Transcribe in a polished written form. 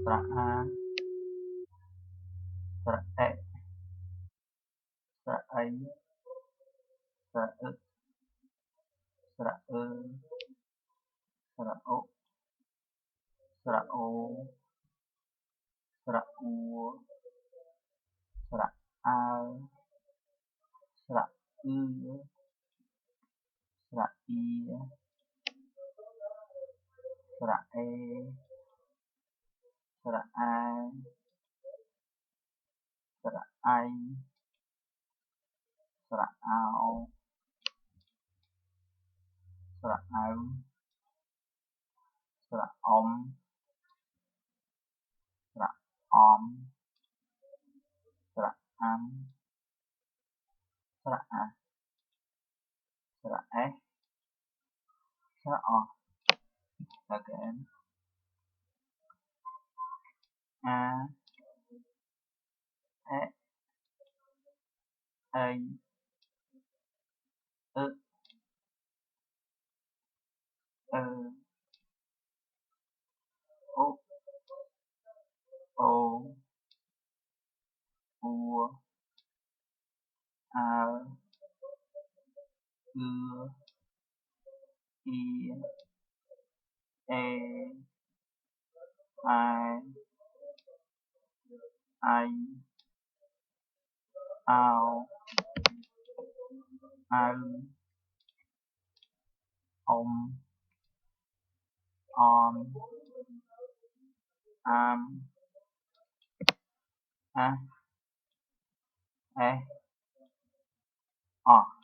sra a sra e sra ai sra ư sra ư sra o sra o sra u sra a sra ư sra i sra e sra a sra ai sra ao sra au sra om sra om sra am sra a sra e sra o. Again a e ai ư ơ u ô u a ư i e ai ao au om om am a e o.